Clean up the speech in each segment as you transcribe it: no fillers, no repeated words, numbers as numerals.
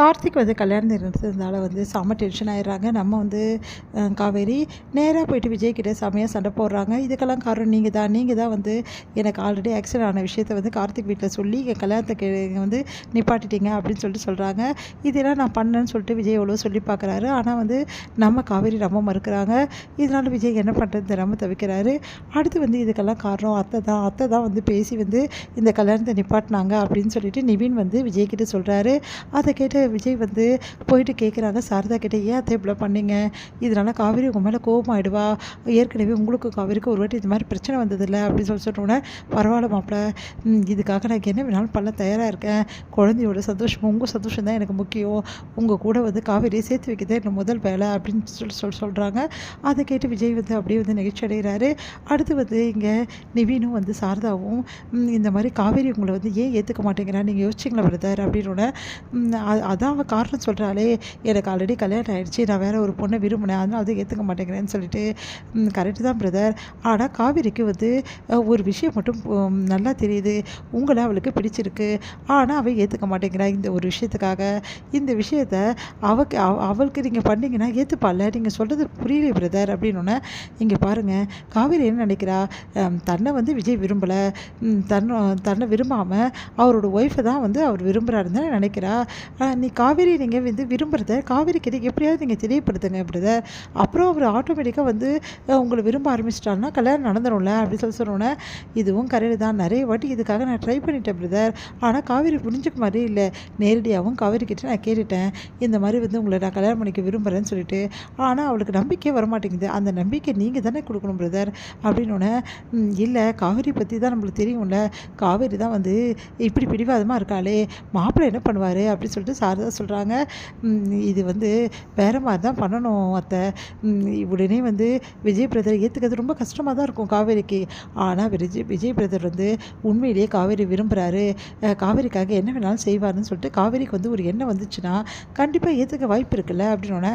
கார்த்திக் வந்து கல்யாணம் இருந்ததுனால வந்து செம்ம டென்ஷன் ஆயிடுறாங்க. நம்ம வந்து காவேரி நேராக போயிட்டு விஜய் கிட்ட செமையாக சண்டை போடுறாங்க. இதுக்கெல்லாம் காரணம் நீங்கள் தான் வந்து எனக்கு ஆல்ரெடி ஆக்சிடென்ட் ஆன விஷயத்த வந்து கார்த்திக் வீட்டில் சொல்லி என் கல்யாணத்தை வந்து நிப்பாட்டிட்டீங்க அப்படின்னு சொல்கிறாங்க. இதெல்லாம் நான் பண்ணேன்னு சொல்லிட்டு விஜய் எவ்வளோ சொல்லி பார்க்குறாரு. ஆனால் வந்து நம்ம காவேரி ரொம்ப மறுக்கிறாங்க. இதனால் விஜய் என்ன பண்ணுறது தெரியாமல் தவிக்கிறாரு. அடுத்து வந்து இதுக்கெல்லாம் காரணம் அத்தை தான் வந்து பேசி வந்து இந்த கல்யாணத்தை நிப்பாட்டினாங்க அப்படின்னு சொல்லிட்டு நிவின் வந்து விஜய் கிட்ட சொல்கிறாரு. அதை கேட்டு விஜய் வந்து போயிட்டு கேட்குறாங்க சாரதா கிட்டே, ஏன் அத்தை இப்படி பண்ணீங்க? இதனால் காவேரி உங்கள் மேலே கோபமாயிடுவா. ஏற்கனவே உங்களுக்கு காவேரிக்கு ஒரு வாட்டி இது மாதிரி பிரச்சனை வந்ததில்லை அப்படின்னு சொன்னோன்னே, பரவாயில்ல மாப்பிள்ள, இதுக்காக நான் என்ன வேணாலும் பண்ண தயாராக இருக்கேன். குழந்தையோட சந்தோஷம், உங்கள் சந்தோஷம் தான் எனக்கு முக்கியம். உங்கள் கூட வந்து காவேரியை சேர்த்து வைக்கிறதே என்னோட முதல் வேலை அப்படின்னு சொல்கிறாங்க. அதை கேட்டு விஜய் வந்து அப்படியே வந்து நெகிழ்ச்சி அடைகிறாரு. அடுத்து வந்து இங்கே நிவீனும் வந்து சாரதாவும் இந்த மாதிரி காவேரி உங்களை வந்து ஏன் ஏற்றுக்க மாட்டேங்கிறா, நீங்கள் யோசிச்சிங்களா பிரதர் அப்படின்னோடனே, அதான் அவள் காரணம் சொல்கிறாளே, எனக்கு ஆல்ரெடி கல்யாணம் ஆகிடுச்சி, நான் வேறு ஒரு பொண்ணை விரும்பினேன், அதனால் அதை ஏற்றுக்க மாட்டேங்கிறேன்னு சொல்லிட்டு, கரெக்டு தான் பிரதர். ஆனால் காவேரிக்கு வந்து ஒரு விஷயம் மட்டும் நல்லா தெரியுது, உங்களை அவளுக்கு பிடிச்சிருக்கு. ஆனால் அவள் ஏற்றுக்க மாட்டேங்கிறா இந்த ஒரு விஷயத்துக்காக. இந்த விஷயத்த அவளுக்கு நீங்கள் பண்ணிங்கன்னா ஏற்றுப்பால, நீங்கள் சொல்கிறது புரியல பிரதர் அப்படின்னோடனே, இங்கே பாருங்கள் காவேரி என்ன நினைக்கிறா, தன்னை வந்து விஜய் விரும்பலை, தன்னை விரும்பாமல் அவரோட ஒய்ஃபை தான் வந்து அவர் விரும்புகிறாருன்னு தான் நினைக்கிறா. நீ காவேரி நீங்கள் வந்து விரும்புகிறத காவேரி கிட்ட எப்படியாவது நீங்கள் தெரியப்படுத்துங்க பிரதர். அப்புறம் அவர் ஆட்டோமேட்டிக்காக வந்து உங்களை விரும்ப ஆரம்பிச்சிட்டாருன்னா கல்யாணம் நடந்துடும்ல அப்படின்னு சொன்னோன்னே, இதுவும் கரெக்டு தான், நிறைய வாட்டி இதுக்காக நான் ட்ரை பண்ணிட்டேன் பிரதர். ஆனால் காவேரி புரிஞ்சுக்க மாதிரி இல்லை. நேரடியாகவும் காவேரி கிட்ட நான் கேட்டுட்டேன், இந்த மாதிரி வந்து உங்களை நான் கல்யாணம் பண்ணிக்க விரும்புகிறேன்னு சொல்லிட்டு. ஆனால் அவளுக்கு நம்பிக்கையே வரமாட்டேங்குது. அந்த நம்பிக்கை நீங்கள் தானே கொடுக்கணும் பிரதர் அப்படின்னோடனே, இல்லை காவேரி பற்றி தான் நம்மளுக்கு தெரியும்ல, காவேரி தான் வந்து இப்படி பிடிவாதமாக இருக்காளே, மாப்பிள்ளை என்ன பண்ணுவார் அப்படின்னு சொல்லிட்டு சாரதா சொல்கிறாங்க. இது வந்து வேறு மாதிரி தான் பண்ணணும் அத்தை. உடனே வந்து விஜய் பிரதர் ஏற்றுக்கிறது ரொம்ப கஷ்டமாக தான் இருக்கும் காவேரிக்கு. ஆனால் விஜய் பிரதர் வந்து உண்மையிலேயே காவேரி விரும்புகிறாரு, காவேரிக்காக என்ன வேணாலும் செய்வார்னு சொல்லிட்டு காவேரிக்கு வந்து ஒரு எண்ணம் வந்துச்சுன்னா கண்டிப்பாக ஏற்றுக்க வாய்ப்பு இருக்குல்ல அப்படின்னோடனே,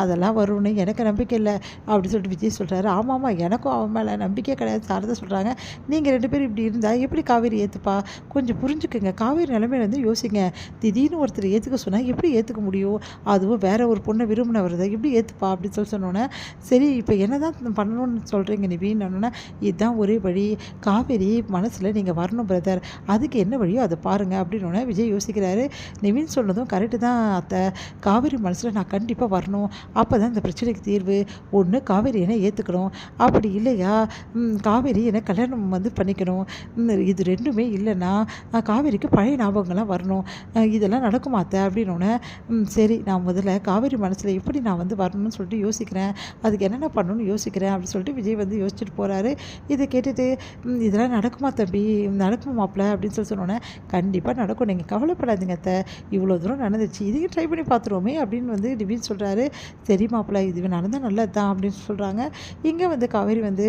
அதெல்லாம் வரும்னு எனக்கு நம்பிக்கை இல்லை அப்படின்னு சொல்லிட்டு விஜய் சொல்கிறாரு. ஆமாம் எனக்கும் அவன் மேலே நம்பிக்கை கிடையாது சாரதா சொல்கிறாங்க. நீங்கள் 2 பேரும் இப்படி இருந்தால் எப்படி காவேரி ஏற்றுப்பா, கொஞ்சம் புரிஞ்சுக்குங்க, காவேரி நிலைமையில வந்து யோசிங்க. திடீர்னு ஒருத்தர் ஏற்றுக்க சொன்னால் எப்படி ஏற்றுக்க முடியும், அதுவும் வேற ஒரு பொண்ணை விரும்பினவர் தான் எப்படி ஏற்றுப்பா அப்படின்னு சொன்னோன்னே, சரி இப்போ என்ன தான் பண்ணணும்னு சொல்கிறீங்க நிவின்னொன்னே, இதுதான் ஒரே வழி, காவேரி மனசில் நீங்கள் வரணும் பிரதர், அதுக்கு என்ன வழியோ அதை பாருங்கள் அப்படின்னோடனே விஜய் யோசிக்கிறாரு. நிவின் சொன்னதும் கரெக்டு தான் அத்தை, காவேரி மனசில் நான் கண்டிப்பாக வரணும், அப்போ தான் இந்த பிரச்சனைக்கு தீர்வு. ஒன்று காவேரி என்னை ஏற்றுக்கணும், அப்படி இல்லையா காவேரி என்னை கல்யாணம் வந்து பண்ணிக்கணும். இது ரெண்டுமே இல்லைன்னா காவேரிக்கு பழைய ஞாபகங்கள்லாம் வரணும். இதெல்லாம் நடக்குமா அத்தை அப்படின்னோடனே, சரி நான் முதல்ல காவேரி மனசில் எப்படி நான் வந்து வரணும்னு சொல்லிட்டு யோசிக்கிறேன், அதுக்கு என்னென்ன பண்ணணும்னு யோசிக்கிறேன் அப்படின்னு சொல்லிட்டு விஜய் வந்து யோசிச்சுட்டு போகிறாரு. இதை கேட்டுட்டு, இதெல்லாம் நடக்குமா தம்பி, நடக்குமா மாப்பிள்ள அப்படின்னு சொன்னோன்னே, கண்டிப்பாக நடக்கும், நீங்கள் கவலைப்படாதீங்க அத்தை, இவ்வளோ தூரம் நடந்துச்சு, இதையும் ட்ரை பண்ணி பார்த்துருவோமே அப்படின்னு வந்து நிவின் சொல்கிறாரு. சரி மாப்பிள்ள, இது நடந்தால் நல்லது தான் அப்படின்னு சொல்கிறாங்க. இங்கே வந்து காவேரி வந்து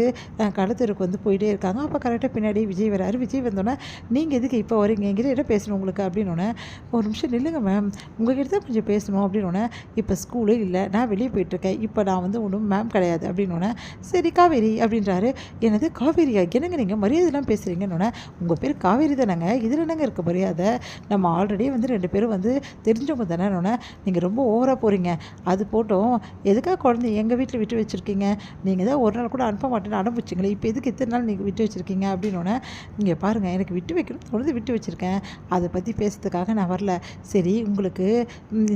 கடத்தருக்கு வந்து போயிட்டே இருக்காங்க. அப்போ கரெக்டாக பின்னாடி விஜய் வராரு. விஜய் வந்தோன்னே, நீங்கள் எதுக்கு இப்போ வரீங்க, எங்கிட்ட என்ன பேசணும் உங்களுக்கு அப்படின்னோடனே, ஒரு நிமிஷம் நில்லுங்க மேம், உங்கள்கிட்ட தான் கொஞ்சம் பேசணும் அப்படின்னோடனே, இப்போ ஸ்கூலே இல்லை, நான் வெளியே போயிட்டுருக்கேன், இப்போ நான் வந்து ஒன்றும் மேம் கிடையாது அப்படின்னோடனே, சரி காவேரி அப்படின்றாரு. எனது காவேரியா, என்னங்க நீங்கள் மரியாதைலாம் பேசுகிறீங்கன்னொன்னே, உங்கள் பேர் காவேரி தானேங்க, இதில் என்னங்க இருக்க மரியாதை, நம்ம ஆல்ரெடி வந்து 2 பேரும் வந்து தெரிஞ்சவங்க தானேன்னொன்னே, நீங்கள் ரொம்ப ஓவராக போகிறீங்க, அது போட்டோம், எதுக்காக குழந்தை எங்கள் வீட்டில் விட்டு வச்சுருக்கீங்க, நீங்கள் தான் ஒரு நாள் கூட அனுப்ப மாட்டேன்னு அனுப்பிச்சிங்களே, இப்போ எதுக்கு இத்தனை நாள் நீங்கள் விட்டு வச்சுருக்கீங்க அப்படின்னோடனே, இங்கே பாருங்கள், எனக்கு விட்டு வைக்கணும் தொடர்ந்து விட்டு வச்சுருக்கேன், அதை பற்றி பேசுறதுக்காக நான் வரல. சரி உங்களுக்கு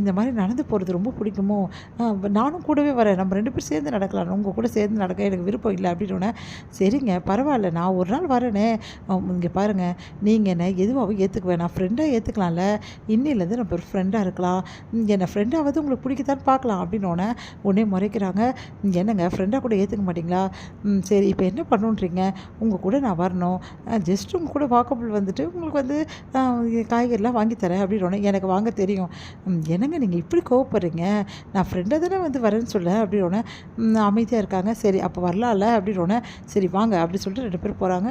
இந்த மாதிரி நடந்து போகிறது ரொம்ப பிடிக்குமோ, நானும் கூடவே வரேன், நம்ம 2 பேரும் சேர்ந்து நடக்கலாம், உங்கள் கூட சேர்ந்து நடக்க எனக்கு விருப்பம் இல்லை அப்படின்னோடனே, சரிங்க பரவாயில்ல, நான் ஒரு நாள் வரேனே, இங்கே பாருங்கள், நீங்கள் என்ன எதுவாகவும் ஏற்றுக்குவேன், நான் ஃப்ரெண்டாக ஏற்றுக்கலாம்ல, இன்னிலேருந்து நம்ம ஒரு ஃப்ரெண்டாக இருக்கலாம், என்னை ஃப்ரெண்டாவது உங்களுக்கு பிடிக்கத்தான்னு பார்க்கலாம் அப்படின்னோடனே உடனே முறைக்கிறாங்க. என்னங்க ஃப்ரெண்டாக கூட ஏற்றுக்க மாட்டிங்களா, சரி இப்போ என்ன பண்ணுன்றீங்க, உங்கள் கூட நான் வரணும், ஜஸ்ட் உங்கள் கூட வாக்கபிள் வந்துட்டு உங்களுக்கு வந்து காய்கறிலாம் வாங்கி தரேன் அப்படின்னோடனே, எனக்கு வாங்க தெரியும், என்னங்க நீங்கள் இப்படி கோவப்படுறீங்க, நான் ஃப்ரெண்டாக தானே வந்து வரேன்னு சொல்ல அப்படின்னோடனே அமைதியாக இருக்காங்க. சரி அப்போ வரலாம்ல அப்படின்னோடனே, சரி வாங்க அப்படி சொல்லிட்டு 2 பேர் போகிறாங்க.